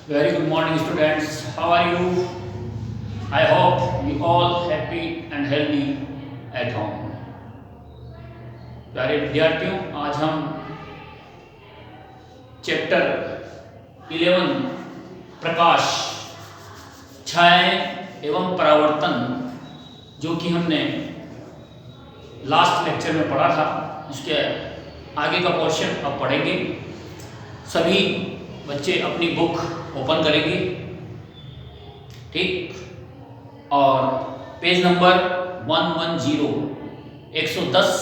Very good morning, students. How are you? I hope you all happy and healthy at home. प्यारे विद्यार्थियों, आज हम chapter 11 प्रकाश, छायाएं एवं परावर्तन, जो कि हमने लास्ट लेक्चर में पढ़ा था, उसके आगे का पोर्शन अब पढ़ेंगे। सभी बच्चे अपनी बुक ओपन करेंगे, ठीक, और पेज नंबर 110 110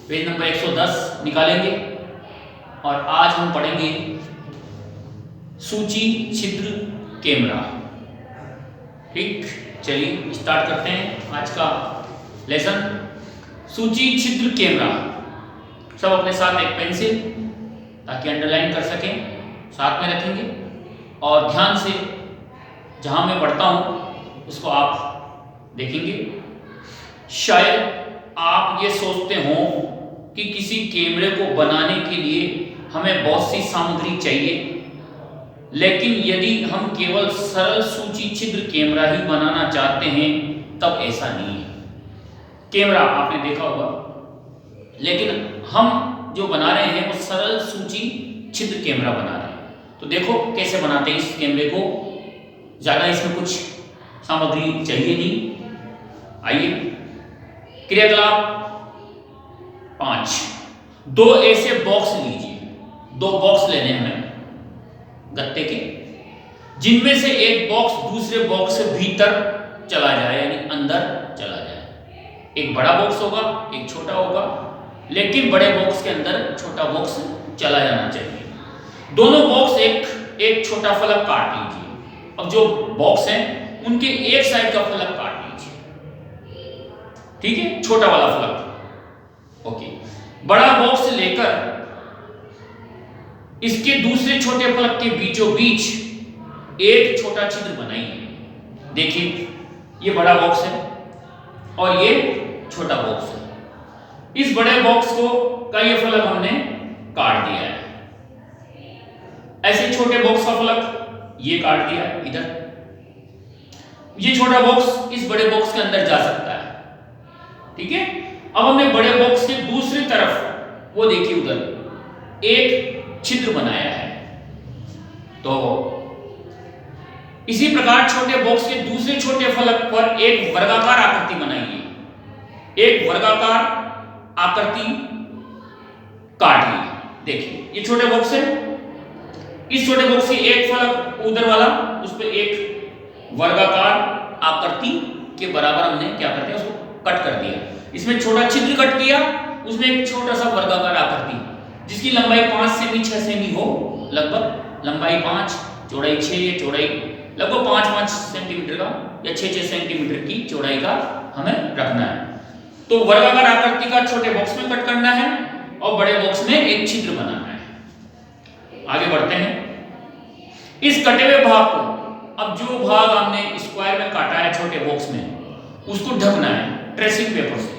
पेज नंबर 110 निकालेंगे और आज हम पढ़ेंगे सूची छिद्र कैमरा। ठीक, चलिए स्टार्ट करते हैं आज का लेसन। सूची छिद्र कैमरा। सब अपने साथ एक पेंसिल, ताकि अंडरलाइन कर सकें, साथ में रखेंगे और ध्यान से जहां मैं पढ़ता हूं उसको आप देखेंगे। शायद आप ये सोचते हो कि किसी कैमरे को बनाने के लिए हमें बहुत सी सामग्री चाहिए, लेकिन यदि हम केवल सरल सूची छिद्र कैमरा ही बनाना चाहते हैं तब ऐसा नहीं है। कैमरा आपने देखा होगा, लेकिन हम जो बना रहे हैं वो सरल सूची छिद्र कैमरा बना रहे हैं। तो देखो कैसे बनाते हैं इस कैमरे को। ज़्यादा इसमें कुछ सामग्री चाहिए नहीं। आइए, क्रियाकलाप 5। 2 ऐसे बॉक्स लीजिए। 2 बॉक्स लेने हैं हमें गत्ते के, जिनमें से एक बॉक्स दूसरे बॉक्स से भीतर चला जाए, यानी अंदर चला जाए। एक बड़ा बॉक्स होगा, एक छोटा होगा, लेकिन बड़े बॉक्स के अंदर छोटा बॉक्स चला जाना चाहिए। दोनों बॉक्स एक छोटा फलक काट लीजिए। अब जो बॉक्स हैं उनके एक साइड का फलक काट लीजिए, ठीक है, छोटा वाला फलक। ओके, बड़ा बॉक्स लेकर इसके दूसरे छोटे फलक के बीचों बीच एक छोटा छिद्र बनाइए। देखिए, ये बड़ा बॉक्स है और ये छोटा बॉक्स है। इस बड़े बॉक्स का ये फलक हमने काट दिया है। ऐसे छोटे बॉक्स का फलक ये काट दिया है इधर। ये छोटा बॉक्स इस बड़े बॉक्स के अंदर जा सकता है, ठीक है। अब हमने बड़े बॉक्स के दूसरी तरफ, वो देखिए उधर एक छिद्र बनाया है। तो इसी प्रकार छोटे बॉक्स के दूसरे छोटे फलक पर एक वर्गाकार आकृति बनाइए। एक वर्गाकार आकृति काट ली। देखिए, ये छोटे बॉक्स है। इस छोटे बॉक्स की एक फलक उधर वाला, उस पर एक वर्गाकार आकृति के बराबर हमने क्या करते हैं, उसको कट कर दिया। इसमें छोटा छिद्र कट किया, उसमें एक छोटा सा वर्गाकार आकृति जिसकी लंबाई 5 सेमी 6 सेमी हो, लगभग लंबाई 5, चौड़ाई 6, या चौड़ाई लगभग 5-5 सेंटीमीटर का या 6-6 सेंटीमीटर की चौड़ाई का हमें रखना है। तो वर्गाकार आकृति का छोटे बॉक्स में कट करना है और बड़े बॉक्स में एक छिद्र बनाना है। आगे बढ़ते हैं। इस कटे हुए भाग को, अब जो भाग हमने स्क्वायर में काटा है छोटे बॉक्स में, उसको ढकना है ट्रेसिंग पेपर से,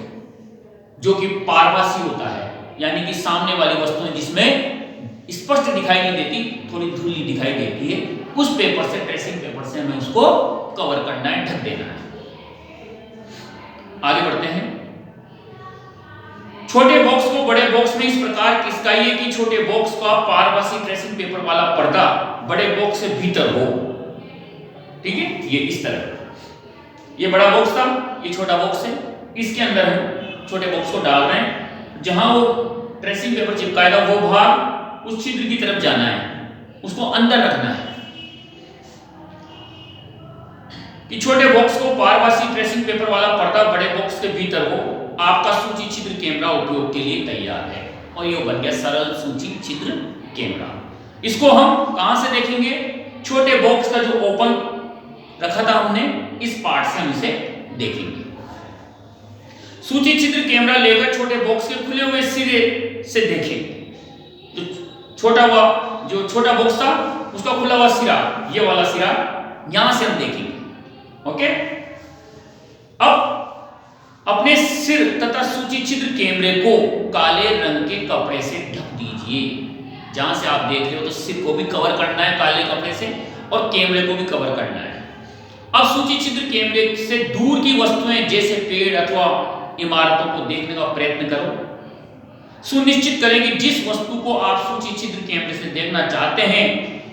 जो कि पारभासी होता है, यानी कि सामने वाली वस्तुएं जिसमें स्पष्ट दिखाई नहीं देती, थोड़ी धुंधली दिखाई देती है, उस पेपर से, ट्रेसिंग पेपर से हमें उसको कवर करना है, ढक देना है। आगे बढ़ते हैं। छोटे बॉक्स को बड़े बॉक्स में इस प्रकार खिसकाइए कि छोटे बॉक्स का पारभासी ट्रेसिंग पेपर वाला पर्दा बड़े बॉक्स से भीतर हो, ठीक है। ये इस तरह, ये बड़ा बॉक्स था, ये छोटा बॉक्स है, इसके अंदर हम छोटे बॉक्स को डाल रहे हैं। जहां वो ट्रेसिंग पेपर चिपकाएगा वो भाग उस छिद्र की तरफ जाना है, उसको अंदर रखना है कि छोटे बॉक्स को पारभासी ट्रेसिंग पेपर वाला पर्दा बड़े बॉक्स के भीतर हो। आपका सूची छिद्र कैमरा उपयोग के लिए तैयार है। और ये बन गया सरल सूची छिद्र कैमरा। इसको हम कहां से देखेंगे? छोटे बॉक्स का जो ओपन रखा था हमने, इस पार्ट से हम इसे देखेंगे। सूची छिद्र कैमरा लेकर छोटे बॉक्स के खुले हुए सिरे से देखें। जो छोटा बॉक्स था उसका खुला हुआ सिरा, ये वाला सिरा, यहां से हम देखेंगे। ओके, अब अपने सिर तथा सूची छिद्र कैमरे को काले रंग के कपड़े से ढक दीजिए। जहां से आप देख रहे हो, तो सिर को भी कवर करना है काले कपड़े से और कैमरे को भी कवर करना है। अब सूची छिद्र कैमरे से दूर की वस्तुएं जैसे पेड़ अथवा इमारतों को देखने का प्रयत्न करो। सुनिश्चित करें कि जिस वस्तु को आप सूची छिद्र कैमरे से देखना चाहते हैं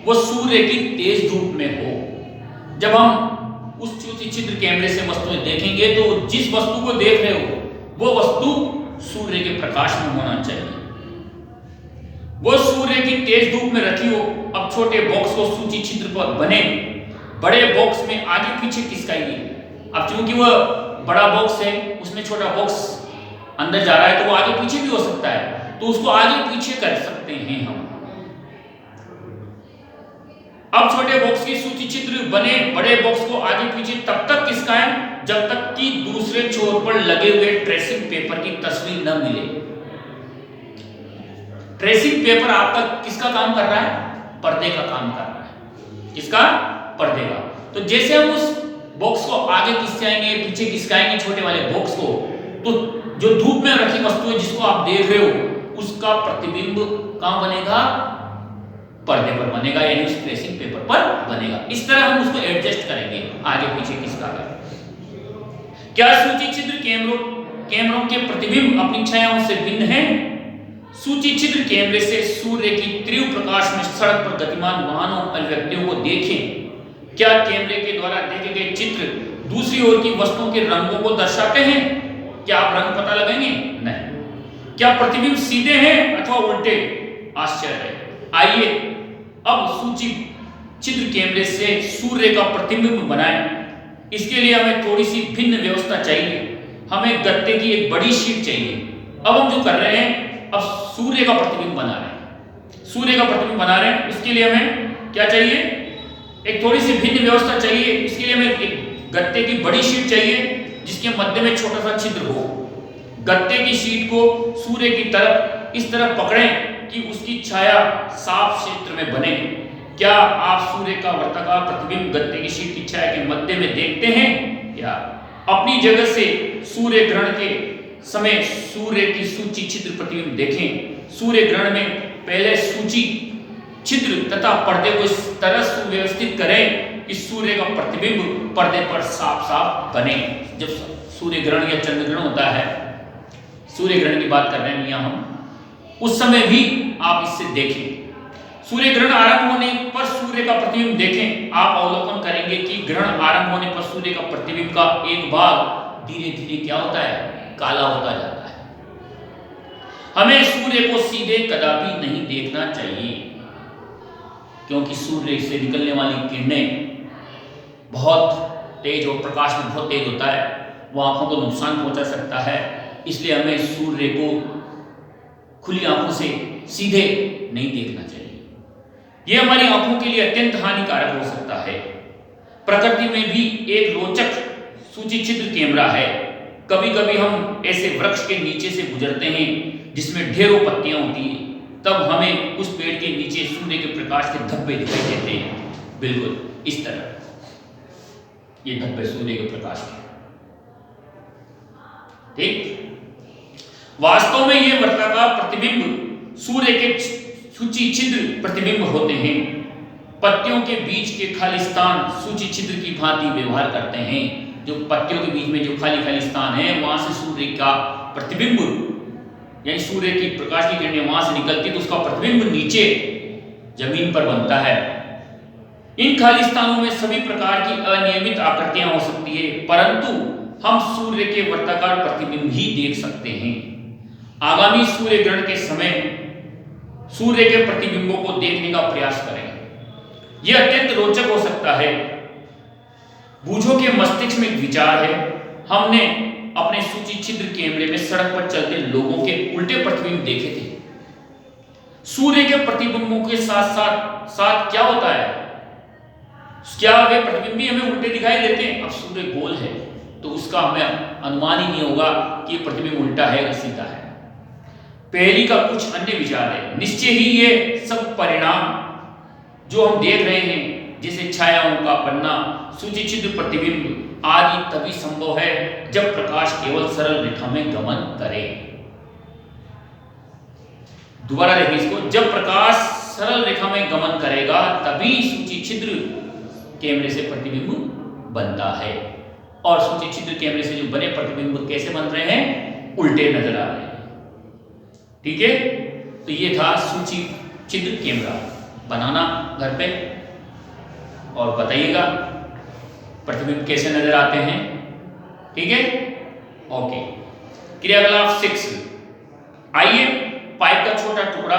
वो सूर्य की तेज धूप में हो। जब हम उस सूची छिद्र कैमरे से वस्तुएं देखेंगे तो जिस वस्तु को देख रहे हो वो वस्तु सूर्य के प्रकाश में होना चाहिए, वो सूर्य की तेज धूप में रखी हो। अब छोटे बॉक्स को सूची छिद्र पर बने बड़े बॉक्स में आगे पीछे खिसकाइए। अब चूंकि वह बड़ा बॉक्स है उसमें छोटा बॉक्स अंदर जा रहा है तो वो आगे पीछे भी हो सकता है, तो उसको आगे पीछे कर सकते हैं हम। अब छोटे बॉक्स की सूची छिद्र बने बड़े बॉक्स को आगे पीछे तब तक खिसकाएं जब तक कि दूसरे छोर पर लगे हुए ट्रेसिंग पेपर की तस्वीर न मिले। ट्रेसिंग पेपर आपका किसका काम कर रहा है? पर्दे का काम कर रहा है। किसका? पर्दे का। तो जैसे हम उस बॉक्स को आगे खिसकाएंगे पीछे खिसकाएंगे छोटे वाले बॉक्स को, तो जो धूप में रखी वस्तु है जिसको आप देख रहे हो उसका प्रतिबिंब कहां बनेगा? पर्दे पर बनेगा, यानी उस ट्रेसिंग पेपर पर बनेगा। इस तरह हम उसको एडजस्ट करेंगे आगे पीछे खिसका कर। क्या सूची छिद्र कैमरों के प्रतिबिंब अपनी छायाओं से भिन्न हैं? सूची छिद्र कैमरे से सूर्य की तीव्र प्रकाश में सड़क पर गतिमान वाहनों और व्यक्तियों को देखें। क्या कैमरे के द्वारा देखे गए चित्र दूसरी ओर की वस्तुओं के रंगों को दर्शाते हैं? क्या आप रंग पता लगाएंगे? नहीं। क्या प्रतिबिंब सीधे हैं अथवा उल्टे? आश्चर्य है। आइए अब सूची छिद्र कैमरे से सूर्य का प्रतिबिंब बनाएं। इसके लिए हमें थोड़ी सी भिन्न व्यवस्था चाहिए। हमें गत्ते की एक बड़ी शीट चाहिए। अब हम जो कर रहे हैं, अब सूर्य का प्रतिबिंब बना रहे हैं। सूर्य का प्रतिबिंब बना रहे हैं, इसके लिए हमें क्या चाहिए? एक थोड़ी सी भिन्न व्यवस्था चाहिए। इसके लिए हमें एक गत्ते की बड़ी शीट चाहिए जिसके मध्य में छोटा सा छिद्र हो। गत्ते की शीट को सूर्य की तरफ इस तरह पकड़ें कि उसकी छाया साफ क्षेत्र में बने। क्या आप सूर्य का वर्ताकार प्रतिबिंब गत्ते की शीट की छाया के मध्य में देखते हैं? या अपनी जगह से सूर्य ग्रहण के समय सूर्य की सूची छिद्र प्रतिबिंब देखें। सूर्य ग्रहण में पहले सूची छिद्र तथा पर्दे को इस तरह सुव्यवस्थित करें कि सूर्य का प्रतिबिंब पर्दे पर साफ साफ बने। जब सूर्य ग्रहण या चंद्र ग्रहण होता है, सूर्य ग्रहण की बात कर रहे हैं यहाँ हम, उस समय भी आप इससे देखें। सूर्य ग्रहण आरंभ होने पर सूर्य का प्रतिबिंब देखें। आप अवलोकन करेंगे कि ग्रहण आरंभ होने पर सूर्य का प्रतिबिंब का एक भाग धीरे धीरे क्या होता है? काला होता जाता है। हमें सूर्य को सीधे कदापि नहीं देखना चाहिए क्योंकि सूर्य से निकलने वाली किरणें बहुत तेज और प्रकाश में बहुत तेज होता है, वो आंखों को नुकसान पहुंचा सकता है। इसलिए हमें सूर्य को खुली आंखों से सीधे नहीं देखना चाहिए। यह हमारी आंखों के लिए अत्यंत हानिकारक हो सकता है। प्रकृति में भी एक रोचक सूची छिद्र कैमरा है। कभी कभी हम ऐसे वृक्ष के नीचे से गुजरते हैं जिसमें ढेरों पत्तियां होती हैं, तब हमें उस पेड़ के नीचे सूर्य के प्रकाश के धब्बे दिखाई देते हैं। बिल्कुल इस तरह ये धब्बे सूर्य के प्रकाश के। ठीक, वास्तव में ये वर्ताकार प्रतिबिंब सूर्य के सूची छिद्र प्रतिबिंब होते हैं। पत्तियों के बीच के खाली स्थान सूची छिद्र की भांति व्यवहार करते हैं। जो पत्तियों के बीच में जो खाली खाली स्थान है वहां से सूर्य का प्रतिबिंब, यानी सूर्य की प्रकाश की किरणें वहां से निकलती तो उसका प्रतिबिंब नीचे जमीन पर बनता है। इन खाली स्थानों में सभी प्रकार की अनियमित आकृतियां हो सकती है, परंतु हम सूर्य के वर्ताकार प्रतिबिंब ही देख सकते हैं। आगामी सूर्य ग्रहण के समय सूर्य के प्रतिबिंबों को देखने का प्रयास करें। यह अत्यंत रोचक हो सकता है। बूझो के मस्तिष्क में एक विचार है। हमने अपने सूची छिद्र कैमरे में सड़क पर चलते लोगों के उल्टे प्रतिबिंब देखे थे। सूर्य के प्रतिबिंबों के साथ साथ साथ क्या होता है? क्या वे प्रतिबिंब भी हमें उल्टे दिखाई देते हैं? अब सूर्य गोल है तो उसका हमें अनुमान ही नहीं होगा कि प्रतिबिंब उल्टा है या सीधा है। पहली का कुछ अन्य विचार है। निश्चय ही ये सब परिणाम जो हम देख रहे हैं जैसे छायाओं का बनना, सूची छिद्र प्रतिबिंब आदि तभी संभव है जब प्रकाश केवल सरल रेखा में गमन करे। दोबारा देखिए इसको, जब प्रकाश सरल रेखा में गमन करेगा तभी सूची छिद्र कैमरे से प्रतिबिंब बनता है। और सूची छिद्र कैमरे से जो बने प्रतिबिंब कैसे बन रहे हैं? उल्टे नजर आ रहे हैं। ठीक है, तो ये था सूची छिद्र कैमरा। बनाना घर पे और बताइएगा प्रतिबिंब कैसे नजर आते हैं। ठीक है, ओके। क्रियाकलाप 6, आइए पाइप का छोटा टुकड़ा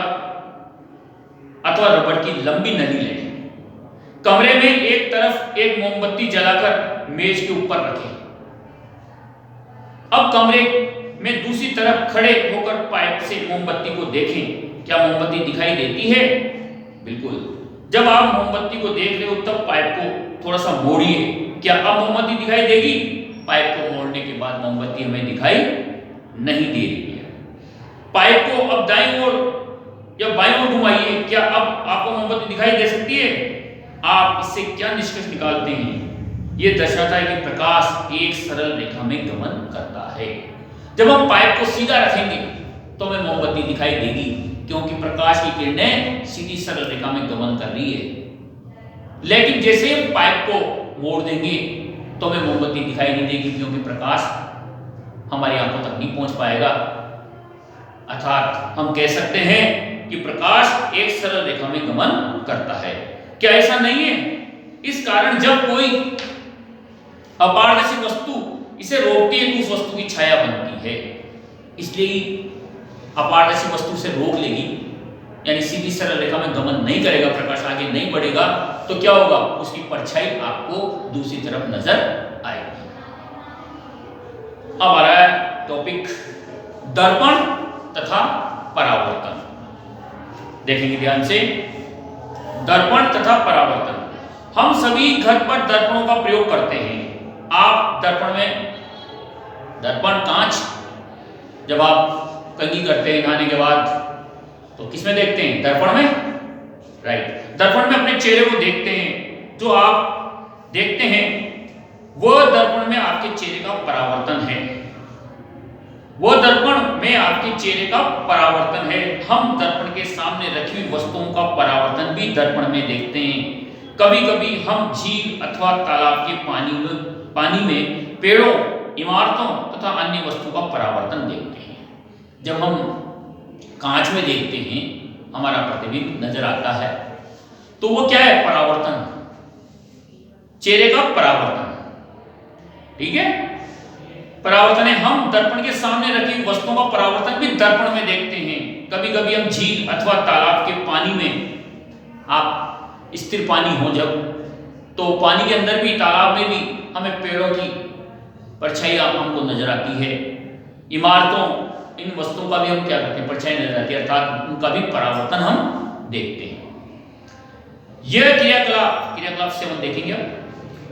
अथवा रबड़ की लंबी नली लें। कमरे में एक तरफ एक मोमबत्ती जलाकर मेज के ऊपर रखें। अब कमरे में दूसरी तरफ खड़े होकर पाइप से मोमबत्ती को देखें। क्या मोमबत्ती दिखाई देती है? बिल्कुल। जब आप मोमबत्ती को देख रहे हो तब पाइप को थोड़ा सा मोड़िए। क्या अब मोमबत्ती दिखाई देगी? पाइप को मोड़ने के बाद मोमबत्ती हमें दिखाई नहीं दे रही है। पाइप को अब दाईं ओर या बाईं ओर घुमाइए। क्या अब आपको मोमबत्ती दिखाई दे सकती है? आप इससे क्या निष्कर्ष निकालते हैं? यह दर्शाता है कि प्रकाश एक सरल रेखा में गमन करता है। जब हम पाइप को सीधा रखेंगे तो हमें मोमबत्ती दिखाई देगी, क्योंकि प्रकाश की किरणें सीधी सरल रेखा में गमन कर रही है। लेकिन जैसे हम पाइप को मोड़ देंगे तो हमें मोमबत्ती दिखाई नहीं देगी, क्योंकि प्रकाश हमारी आंखों तक नहीं पहुंच पाएगा। अर्थात हम कह सकते हैं कि प्रकाश एक सरल रेखा में गमन करता है। क्या ऐसा नहीं है? इस कारण जब कोई अपारदर्शी वस्तु इसे रोकती है तो उस वस्तु की छाया बनती है। इसलिए अपारदर्शी वस्तु से रोक लेगी, यानी सीधी सरल रेखा में गमन नहीं करेगा, प्रकाश आगे नहीं बढ़ेगा, तो क्या होगा? उसकी परछाई आपको दूसरी तरफ नजर आएगी। अब आ रहा है टॉपिक दर्पण तथा परावर्तन। देखेंगे ध्यान से, दर्पण तथा परावर्तन। हम सभी घर पर दर्पणों का प्रयोग करते हैं। आप दर्पण में, दर्पण कांच, जब आप कंघी करते हैं नहाने के बाद तो किसमें देखते हैं? दर्पण में, राइट। दर्पण में अपने चेहरे को देखते हैं। जो आप देखते हैं वह दर्पण में आपके चेहरे का परावर्तन है। वह दर्पण में आपके चेहरे का परावर्तन है। हम दर्पण के सामने रखी हुई वस्तुओं का परावर्तन भी दर्पण में देखते हैं। कभी कभी हम झील अथवा तालाब के पानी में पेड़ों, इमारतों तथा अन्य वस्तुओं का परावर्तन देखते हैं। जब हम कांच में देखते हैं, हमारा प्रतिबिंब नजर आता है, तो वो क्या है? परावर्तन, चेहरे का परावर्तन। ठीक है, परावर्तन है। हम दर्पण के सामने रखी वस्तुओं का परावर्तन भी दर्पण में देखते हैं। कभी कभी हम झील अथवा तालाब के पानी में, आप स्थिर पानी हो जब, तो पानी के अंदर भी, तालाब में भी हमें पेड़ों की परछाई हमको नजर आती है। इमारतों, इन वस्तुओं का भी हम क्या करते हैं? परछाई नजर आती है, अर्थात उनका भी परावर्तन हम देखते हैं। यह क्रियाकलाप 7 देखेंगे अब।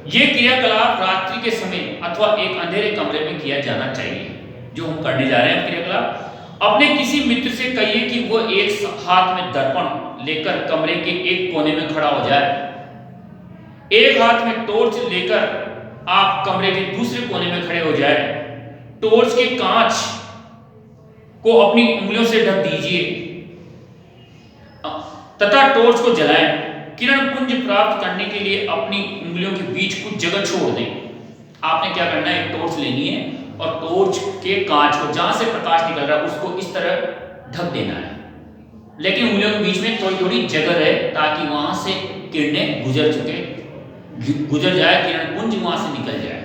ये क्रियाकलाप रात्रि के समय अथवा एक अंधेरे कमरे में किया जाना चाहिए। जो हम करने जा रहे हैं क्रियाकलाप, अपने किसी मित्र से कहिए कि वो एक हाथ में दर्पण लेकर कमरे के एक कोने में खड़ा हो जाए। एक हाथ में टॉर्च लेकर आप कमरे के दूसरे कोने में खड़े हो जाए। टॉर्च के कांच को अपनी उंगलियों से ढक दीजिए तथा टॉर्च को जलाएं। किरण पुंज प्राप्त करने के लिए अपनी उंगलियों के बीच कुछ जगह छोड़ दें। आपने क्या करना है? एक टॉर्च लेनी है और टॉर्च के कांच को, जहां से प्रकाश निकल रहा है, उसको इस तरह ढक देना है। लेकिन उंगलियों के बीच में थोड़ी थोड़ी जगह रहे, ताकि वहां से किरणें गुजर जाए, किरण पुंज वहां से निकल जाए।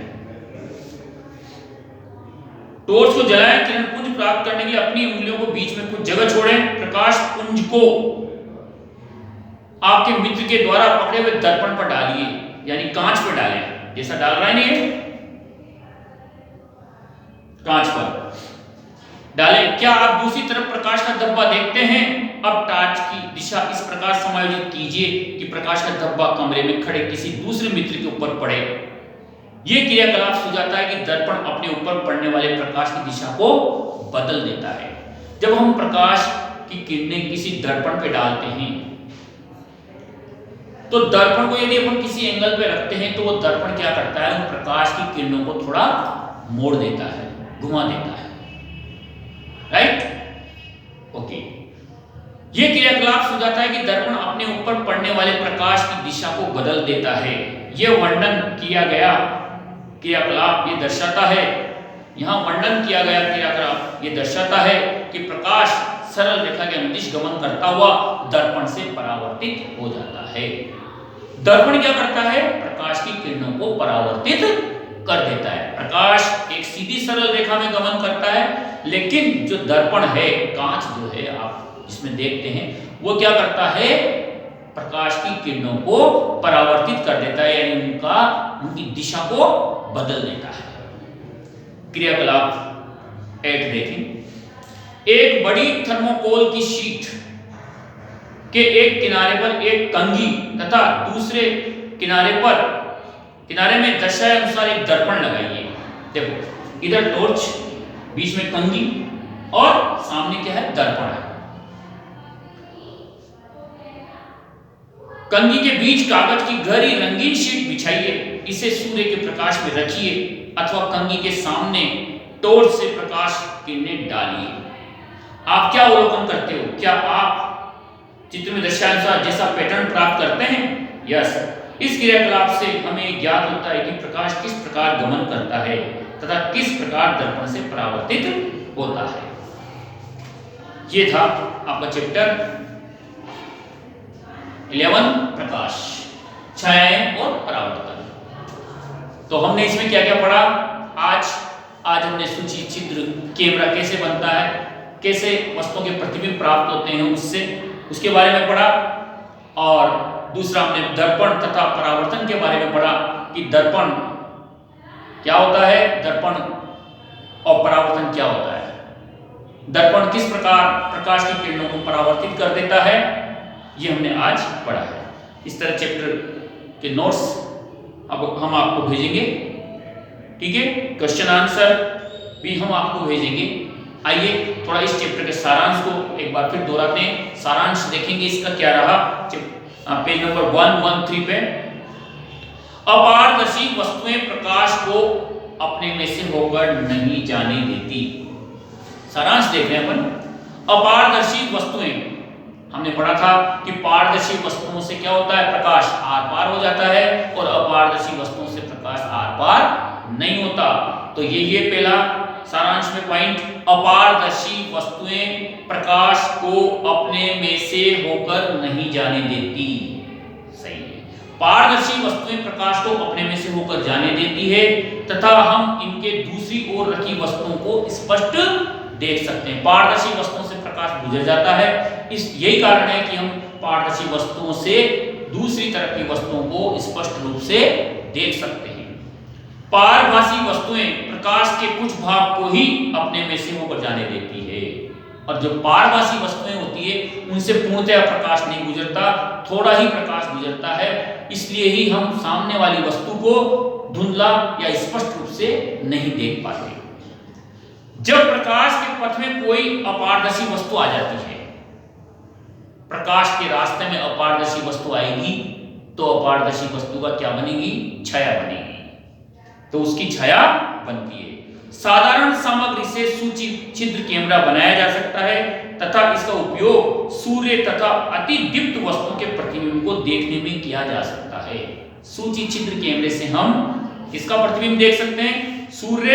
टॉर्च को जलाएं। किरण पुंज प्राप्त करने के लिए अपनी उंगलियों को बीच में कुछ जगह छोड़ें। प्रकाश पुंज को आपके मित्र के द्वारा पकड़े हुए दर्पण पर डालिए, यानी कांच पर डालें, जैसा डाल रहा है नहीं है, कांच पर डालें। क्या आप दूसरी तरफ प्रकाश का धब्बा देखते हैं? अब टॉर्च की दिशा इस प्रकार समायोजित कीजिए कि प्रकाश का धब्बा कमरे में खड़े किसी दूसरे मित्र के ऊपर पड़े। यह क्रियाकलाप सुझाता है कि दर्पण अपने ऊपर पड़ने वाले प्रकाश की दिशा को बदल देता है। जब हम प्रकाश की किरणें किसी दर्पण पर डालते हैं, तो दर्पण को यदि अपन किसी एंगल पे रखते हैं तो वो दर्पण क्या करता है? उन प्रकाश की किरणों को थोड़ा मोड़ देता है, घुमा देता है, राइट? ओके। यह क्रियाकलाप सुझाता है कि दर्पण अपने ऊपर पड़ने वाले प्रकाश की दिशा को बदल देता है। यह वर्णन किया गया क्रियाकलाप ये दर्शाता है, यहाँ वर्णन किया गया क्रियाकलाप ये दर्शाता है कि प्रकाश सरल रेखा के अनुदिश गमन करता हुआ दर्पण से परावर्तित हो जाता है। दर्पण क्या करता है? प्रकाश की किरणों को परावर्तित कर देता है। प्रकाश एक सीधी सरल रेखा में गमन करता है, लेकिन जो दर्पण है, कांच जो है आप जिसमें देखते हैं, वो क्या करता है? प्रकाश की किरणों को परावर्तित कर देता है, यानी उनकी दिशा को बदल देता है। क्रियाकलाप 8 देखें। एक बड़ी थर्मोकोल की शीट के एक किनारे पर एक कंघी तथा दूसरे किनारे में दर्शाए अनुसार एक दर्पण लगाइए। देखो, इधर टॉर्च, बीच में कंघी और सामने क्या है? दर्पण है। कंघी के बीच कागज की गहरी रंगीन शीट बिछाइए, इसे सूर्य के प्रकाश में रखिए अथवा कंघी के सामने टॉर्च से प्रकाश किरणें डालिए। आप क्या अवलोकन करते हो? क्या आप चित्र में दर्शाए अनुसार जैसा पैटर्न प्राप्त करते हैं? यस। इस क्रियाकलाप से हमें ज्ञात होता है कि प्रकाश किस प्रकार गमन करता है तथा किस प्रकार दर्पण से परावर्तित होता है। ये था आपका चैप्टर 11, प्रकाश, छायाएं और परावर्तन। तो हमने इसमें क्या क्या पढ़ा? आज हमने सूची छिद्र कैमरा कैसे बनता है, कैसे वस्तुओं के प्रतिबिंब प्राप्त होते हैं उसके बारे में पढ़ा, और दूसरा हमने दर्पण तथा परावर्तन के बारे में पढ़ा कि दर्पण क्या होता है, दर्पण और परावर्तन क्या होता है, दर्पण किस प्रकार प्रकाश की किरणों को परावर्तित कर देता है, ये हमने आज पढ़ा है। इस तरह चैप्टर के नोट्स अब हम आपको भेजेंगे, ठीक है। क्वेश्चन आंसर भी हम आपको भेजेंगे। आइए थोड़ा इस चैप्टर के सारांश को एक बार फिर दोहराते हैं। सारांश देखेंगे इसका क्या रहा, पेज नंबर 113 पे। अपारदर्शी वस्तुएं प्रकाश को अपने में से होकर नहीं जाने देती। सारांश देख रहे हैं अपन। अपारदर्शी वस्तुएं, हमने पढ़ा था कि पारदर्शी वस्तुओं से क्या होता है? प्रकाश आर पार हो जाता है, और अपारदर्शी वस्तुओं से प्रकाश आर पार नहीं होता। तो ये पहला सारांश में पॉइंट, अपारदर्शी वस्तुएं प्रकाश को अपने में से होकर नहीं जाने देती। सही है। पारदर्शी वस्तुएं प्रकाश को अपने में से होकर जाने देती है तथा हम इनके दूसरी ओर रखी वस्तुओं को स्पष्ट देख सकते हैं। पारदर्शी वस्तुओं से प्रकाश गुजर जाता है, यही कारण है कि हम पारदर्शी वस्तुओं से दूसरी तरफ की वस्तुओं को स्पष्ट रूप से देख सकते हैं। पारभासी वस्तुएं प्रकाश के कुछ भाग को ही अपने में से होकर जाने देती है, और जो पारभासी वस्तुएं होती है उनसे पूर्णतः प्रकाश नहीं गुजरता, थोड़ा ही प्रकाश गुजरता है। इसलिए ही हम सामने वाली वस्तु को धुंधला या स्पष्ट रूप से नहीं देख पाते। जब प्रकाश के पथ में कोई अपारदर्शी वस्तु आ जाती है, प्रकाश के रास्ते में अपारदर्शी वस्तु आएगी, तो अपारदर्शी वस्तु का क्या बनेगी? छाया बनेगी। तो उसकी छाया बनती है। साधारण सामग्री से सूची छिद्र कैमरा बनाया जा सकता है तथा इसका उपयोग सूर्य तथा अति दीप्त वस्तुओं के प्रतिबिंब को देखने में किया जा सकता है। सूची छिद्र कैमरे से हम किसका प्रतिबिंब देख सकते हैं? सूर्य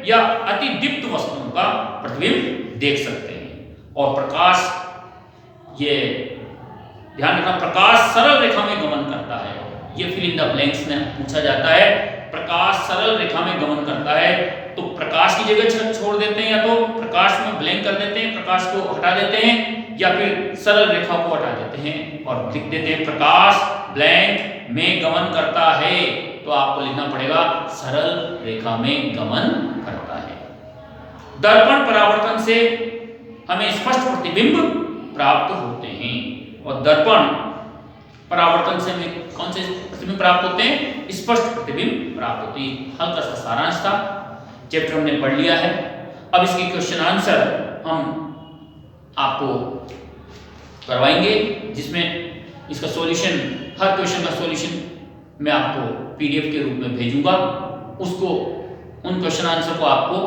या अति दीप्त वस्तुओं का प्रतिबिंब देख सकते हैं। और प्रकाश, ये ध्यान रखना, प्रकाश सरल रेखा में गमन करता है। ये फिल इन द ब्लैंक्स में पूछा जाता है। प्रकाश सरल रेखा में गमन करता है, तो प्रकाश की जगह छोड़ देते हैं, या तो प्रकाश में ब्लैंक कर देते हैं, प्रकाश को हटा देते हैं, या फिर सरल रेखा को हटा देते हैं और लिख देते हैं प्रकाश ब्लैंक में गमन करता है। तो आपको लिखना पड़ेगा सरल रेखा में गमन करता है। दर्पण परावर्तन से हमें स्पष्ट प्रतिबिंब प्राप्त होते हैं, और दर्पण परावर्तन से हमें कौन से प्रतिबिंब प्राप्त होते हैं? स्पष्ट प्रतिबिंब प्राप्त होते हैं। हल्का सा सारांश था, चैप्टर हमने पढ़ लिया है। अब इसकी क्वेश्चन आंसर हम आपको करवाएंगे, जिसमें इसका सॉल्यूशन, हर क्वेश्चन का सॉल्यूशन मैं आपको पीडीएफ के रूप में भेजूंगा। उसको, उन क्वेश्चन आंसर को आपको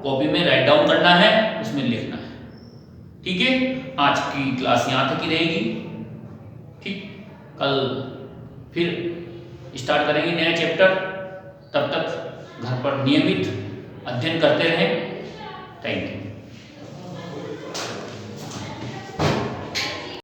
कॉपी में राइट डाउन करना है, उसमें लिखना है। ठीक है, आज की क्लास यहाँ तक ही रहेगी। ठीक, कल फिर स्टार्ट करेंगे नया चैप्टर। तब तक घर पर नियमित अध्ययन करते रहें। Thank you.